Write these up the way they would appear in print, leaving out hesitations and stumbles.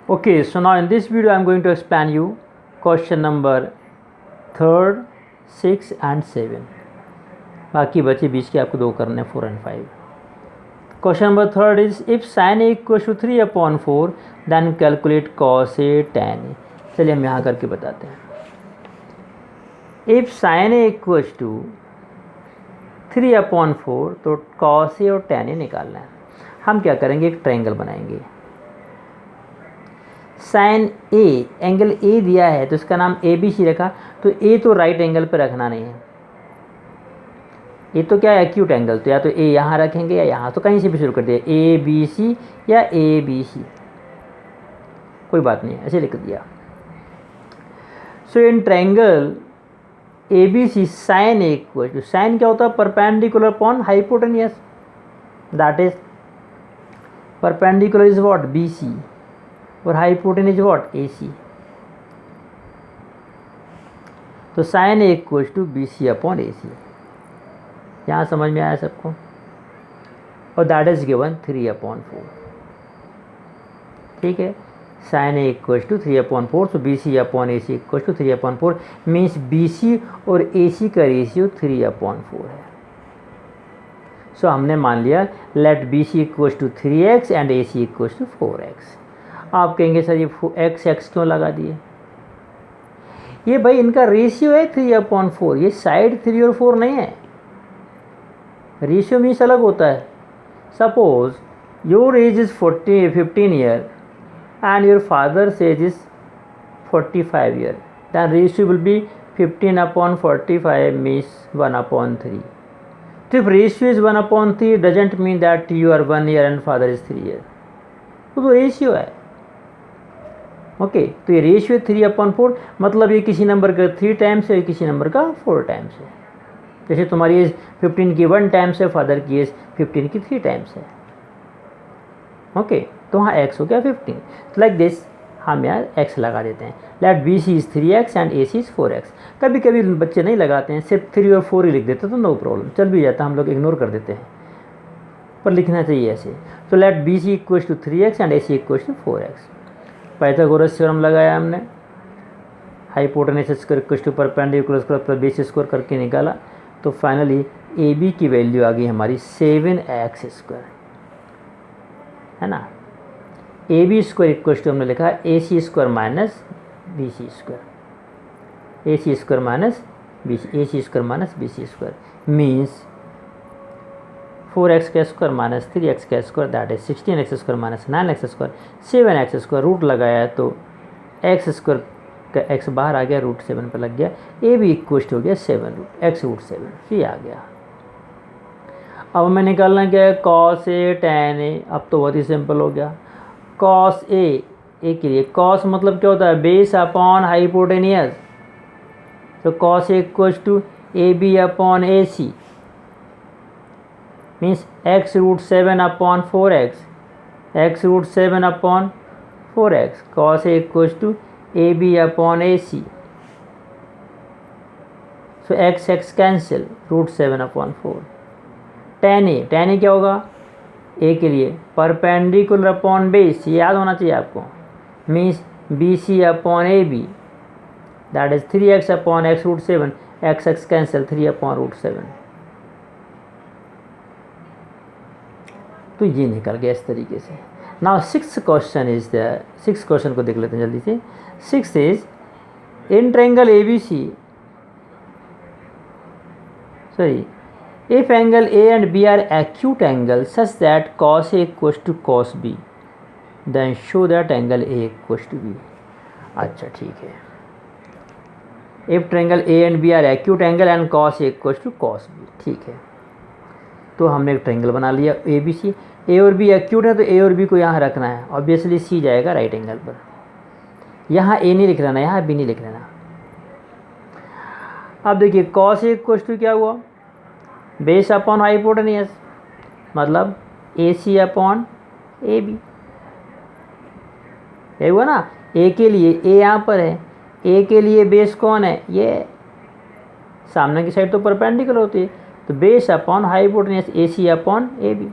Okay, so now in this video I am going to explain you question number 3rd, 6 and 7. बाकी बचे बीच के आपको दो करने 4 and 5. Question number 3rd is if sin a equals to 3/4 then calculate cos a tan a. चलिए हम यहाँ करके बताते हैं. If sin a equals to 3/4 तो cos a और tan a निकालना है. हम क्या करेंगे, एक ट्रायंगल बनाएंगे. साइन ए, एंगल ए दिया है तो इसका नाम ए बी सी रखा, तो ए तो राइट एंगल पे रखना नहीं है. ये तो क्या है, एक्यूट एंगल, तो या तो ए यहाँ रखेंगे या यहाँ, तो कहीं से भी शुरू कर दिया, ए बी सी या ए बी सी, कोई बात नहीं, ऐसे लिख दिया. So in triangle A B C sine A equal to, sine क्या होता है, perpendicular upon hypotenuse, that is perpendicular is what, B C, और हाइपोटेन्यूज व्हाट, ए सी. तो sine A equals to B C upon A C. यहाँ समझ में आया सबको, और दैट इज गिवन 3/4. ठीक है, sine A equals to 3/4, so B C upon A C equals to 3/4 means B C और ए सी का रेशियो 3/4 है. सो हमने मान लिया let B C equals to 3x and A C equals to 4x. आप कहेंगे सर ये एक्स एक्स क्यों लगा दिए, ये भाई इनका रेशियो है 3/4, ये साइड 3 और 4 नहीं है. रेशियो मीन्स अलग होता है. Suppose your age is 15 year and your father's age is 45 year, then ratio will be 15/45 means 1/3. तो if ratio is 1/3 doesn't mean that you are 1 year and father is 3 year. तो ratio है. Okay, तो ये ratio 3/4, मतलब ये किसी number का 3 times है, किसी नंबर का 4 टाइम्स है. जैसे तुम्हारी एज 15 की 1 टाइम्स है, फादर की एज 15 की 3 टाइम्स है. ओके, तो हाँ एक्स हो गया 15. लाइक दिस हम यहाँ एक्स लगा देते हैं. Let B C is 3x and A C is 4x. कभी कभी बच्चे नहीं लगाते हैं, सिर्फ 3 और 4 ही लिख देते, तो नो प्रॉब्लम, चल भी जाता, हम लोग इग्नोर कर देते हैं, पर लिखना चाहिए ऐसे. तो let B C equals to 3x and A C equals to 4x. Pythagoras theorem लगाया हमने, hypotenuse square equals to perpendicular square plus base square करके निकाला, तो फाइनली ए बी की वैल्यू आ गई हमारी 7x², है ना. A B square equals to हमने लिखा A C square minus B C square, A C square minus B C, A C square minus B C square means 4x² minus 3x² that is 16x² minus 9x², 7x², root लगाया तो x² का x बाहर आ गया, root 7 पर लग गया. ए भी equal हो गया 7x√7, ये आ गया. अब हमें निकालना क्या है, cos a tan a. अब तो बहुत ही सिंपल हो गया. cos a के लिए cos मतलब क्या होता है, बेस अपॉन हाइपोटेनियस, तो cos a equals to A B upon A C means x√7/4x, x√7/4x, cos a equals to A B upon A C. So x cancel, √7/4. tan a क्या होगा, a के लिए perpendicular upon base, ये याद होना चाहिए आपको, means B C upon A B, that is 3x/x√7, x cancel, 3/√7. तो ये निकल गया इस तरीके से. Now 6th question is the, 6th question को देख लेते हैं जल्दी से. 6th is in triangle A B C, sorry, if angle A and B are acute angles such that cos A equals to cos B, then show that angle A equals to B. अच्छा ठीक है. if triangle A and B are acute angle and cos A equals to cos B, ठीक है. तो हमने एक triangle बना लिया ए बी सी. ए और बी एक्यूट है तो ए और बी को यहाँ रखना है, ऑब्वियसली सी जाएगा राइट एंगल पर. यहाँ ए नहीं लिख लेना, यहाँ बी नहीं लिख लेना. अब देखिए cos A इक्वल्स टू क्या हुआ, बेस अपॉन हाइपोटेनियस, मतलब A C upon A B. ये हुआ ना. ए के लिए ए यहाँ पर है, ए के लिए बेस कौन है, ये सामने की साइड तो परपेंडिकुलर होती है, तो base upon hypotenuse A C upon A B.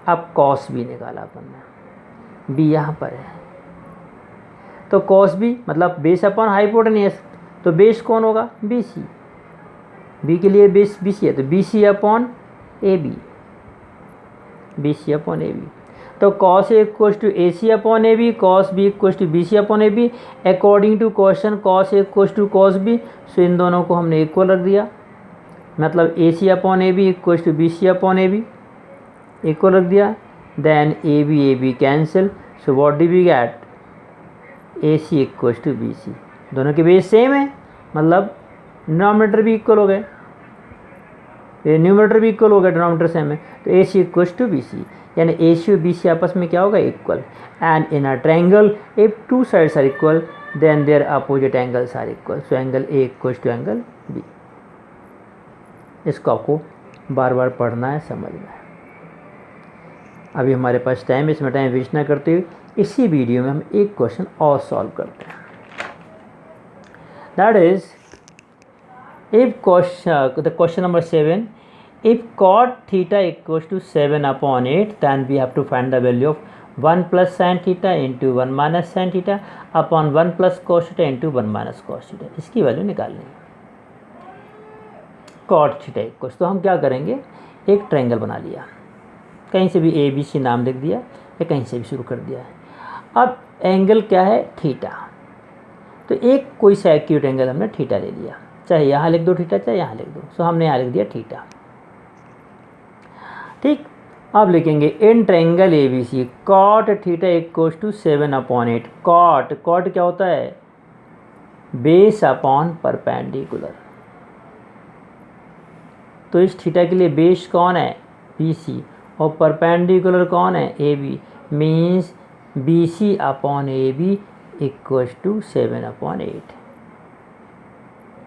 अब कॉस भी निकाला अपन ने, बी यहाँ पर है, तो कॉस बी मतलब बेस अपॉन हाइपोटेन्यूस, तो बेस कौन होगा, बी सी, बी के लिए बेस बी सी है, तो B C upon A B, B C upon A B. तो cos A equals to A C upon A B, cos B equals to B C upon A B, according to question cos A equals to cos B. So इन दोनों को हमने equal रख दिया, मतलब A C upon A B equals to B C upon A B, equal रख दिया। Then A B cancel, so what do we get, A C equals to B C. दोनों के बेस सेम है, मतलब denominator भी equal हो गए, ये न्यूमरेटर भी इक्वल हो गया, डिनोमिनेटर सेम है, तो ए सी इक्वल्स टू बी सी, यानी ए सी और बी सी आपस में क्या होगा, equal. And in a triangle if two sides are equal then their opposite angles are equal, so angle A equals to angle B. इसको आपको बार बार पढ़ना है, समझना है। अभी हमारे पास टाइम, इसमें टाइम वेस्ट ना करते हुए इसी वीडियो में हम एक क्वेश्चन और सॉल्व करते हैं। That is if the question number 7, if cot theta equals to 7 upon 8, then we have to find the value of 1 plus sin theta into 1 minus sin theta upon 1 plus cos theta into 1 minus cos theta। इसकी value निकालनी है। cot theta equals, तो हम क्या करेंगे, एक triangle बना लिया, कहीं से भी ए बी सी नाम लिख दिया या कहीं से भी शुरू कर दिया है। अब एंगल क्या है, थीटा, तो एक कोई सा एक्यूट एंगल हमने थीटा ले लिया, चाहे यहाँ लिख दो थीटा, चाहे यहाँ लिख दो, सो हमने यहाँ लिख दिया थीटा, ठीक। अब लिखेंगे in triangle A B C cot theta equals to 7 upon 8। Cot क्या होता है, बेस अपॉन परपेंडिकुलर, तो इस थीटा के लिए बेस कौन है, बी सी, और परपेंडिकुलर कौन है, A B, means B C upon A B equals to 7 upon 8।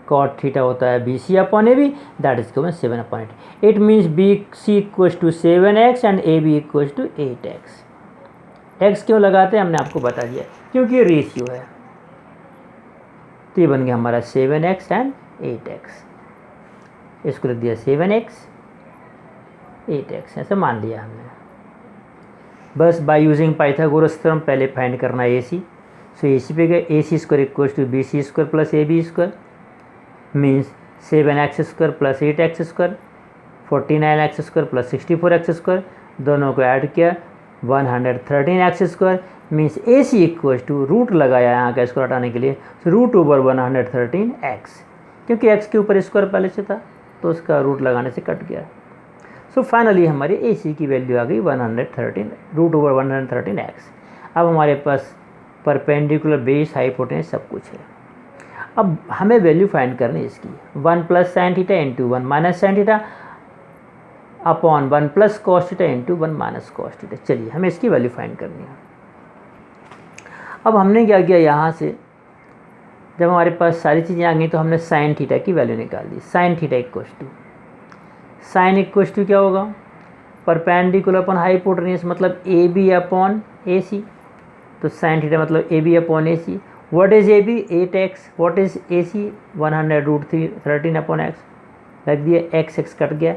Cot theta होता है B C upon A B, that is given 7 upon 8। It means B C equals to 7x and A B equals to 8x। X क्यों लगाते हैं हमने आपको बता दिया, क्योंकि ये रेशियो है, तो ये बन गया हमारा 7x एंड 8x। इसको लिख दिया 7x 8x, ऐसे मान लिया हमने। बस बाय यूजिंग पाइथागोरस थ्योरम पहले फाइंड करना A C, so A C पे गए, A C square equals to B C square plus A B square, means 7x square plus 8x square, 49x square plus 64x square, दोनों को add किया 113x square, means A C equals to root लगाया यहाँ का square हटाने के लिए, root over 113x, क्योंकि x के ऊपर स्क्वायर पहले से था तो उसका रूट लगाने से कट गया। सो फाइनली हमारी ए सी की वैल्यू आ गई 113 रूट ओवर 113x। अब हमारे पास परपेंडिकुलर बेस हाइपोटेन्यूस सब कुछ है। अब हमें वैल्यू फाइंड करनी है इसकी, 1 plus sine theta into 1 minus sine theta upon 1 plus cos theta into 1 minus cos theta. चलिए हमें इसकी वैल्यू फाइंड करनी है। अब हमने क्या किया, यहाँ से जब हमारे पास सारी चीज़ें आ गई तो हमने साइन थीटा की वैल्यू निकाल दी। Sine theta equals to, sine equals to क्या होगा, परपेंडिकुलर अपॉन हाइपोटेन्यूस, मतलब A B upon A C, तो साइन थीटा मतलब A B upon A C. What is A B, 8x, what is A C, 100√13 upon x, रख दिया, x cut गया,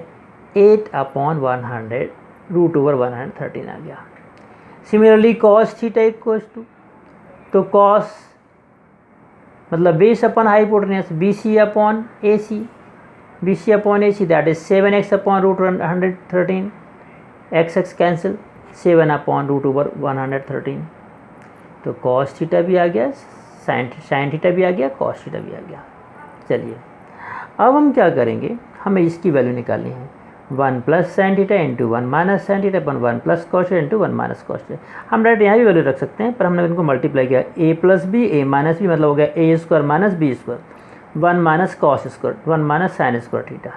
8 upon 100 root over 113 आ गया। Similarly cos theta equals to, तो cos मतलब base upon hypotenuse, B C upon A C, B C upon A C that is 7x upon root 113, x cancel, 7 upon root over 113, तो cos theta भी आ गया, sine theta भी आ गया, cos theta भी आ गया। चलिए अब हम क्या करेंगे, हमें इसकी वैल्यू निकालनी है, 1 plus sine theta into 1 minus sine theta upon 1 plus cos theta into 1 minus cos theta. हम डायरेक्ट यहाँ भी वैल्यू रख सकते हैं, पर हमने इनको मल्टीप्लाई किया, A plus B A minus B, मतलब हो गया A square minus B square, 1 minus cos square 1 minus sine square theta,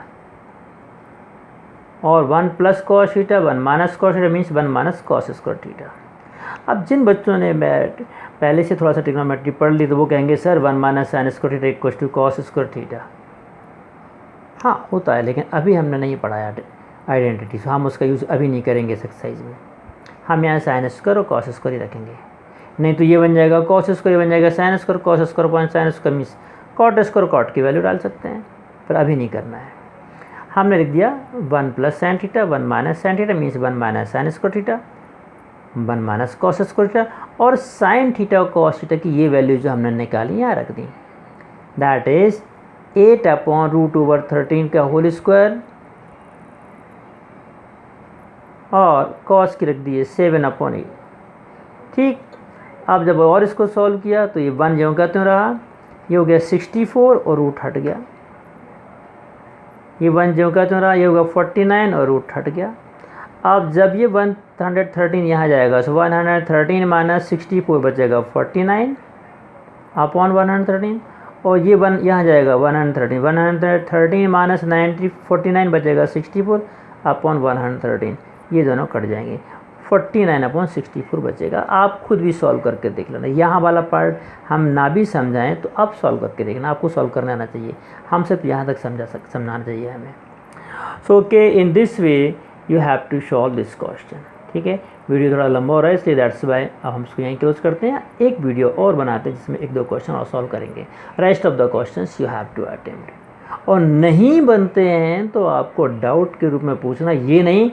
और 1 plus cos theta 1 minus cos theta means 1 minus cos square theta. अब जिन बच्चों ने पहले से थोड़ा सा ट्रिग्नोमेट्री पढ़ ली तो वो कहेंगे sir 1 minus sine square theta equals to cos square theta. हाँ होता है, लेकिन अभी हमने नहीं पढ़ाया आइडेंटिटी, तो हम उसका यूज़ अभी नहीं करेंगे इस एक्सरसाइज में। हम यहाँ साइन स्क्वायर और कॉस स्क्वायर ही रखेंगे, नहीं तो ये बन जाएगा कॉस स्क्वायर, बन जाएगा sine square, cos square point sine square means cot square, cot की वैल्यू डाल सकते हैं, पर अभी नहीं करना है। हमने लिख दिया 1 plus sine theta 1 minus sine theta means 1 minus sine square theta, 1 minus cos square theta, और साइन थीटा और कॉस थीटा की ये वैल्यू जो हमने निकाली यहाँ रख दी, दैट इज 8/√13 का होल स्क्वायर, और कॉस की रख दी है 7/8। ठीक, अब जब और इसको सॉल्व किया तो ये 1 ज्यों का त्यों रहा, ये हो गया 64 और रूट हट गया, ये 1 ज्यों का त्यों रहा, ये होगा 49 और रूट हट गया। अब जब ये 113 यहाँ जाएगा तो 113 माइनस 64 बचेगा 49 अपॉन 113, और ये 1 यहाँ जाएगा 113 माइनस 49 बचेगा 64 अपॉन 113, ये दोनों कट जाएंगे, 49/64 बचेगा। आप खुद भी सॉल्व करके देख लेना, यहाँ वाला पार्ट हम ना भी समझाएं तो आप सॉल्व करके देखना, आपको सॉल्व करना आना चाहिए, हम सिर्फ यहाँ तक समझाना चाहिए हमें। So okay, in this way you have to solve this question. ठीक है, वीडियो थोड़ा लंबा हो रहा है इसलिए दैट्स वाई अब हम इसको यहीं क्लोज करते हैं, एक वीडियो और बनाते हैं जिसमें 1-2 क्वेश्चन और सॉल्व करेंगे। Rest of the questions you have to attempt, और नहीं बनते हैं तो आपको डाउट के रूप में पूछना, ये नहीं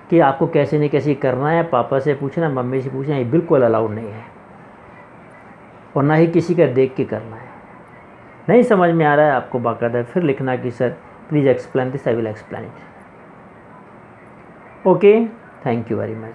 कि आपको कैसे नहीं कैसे करना है, पापा से पूछना, मम्मी से पूछना, ये बिल्कुल अलाउड नहीं है, और ना ही किसी का देख के करना है। नहीं समझ में आ रहा है आपको बाकायदा फिर लिखना कि sir please explain this, I will explain it. Okay, thank you very much.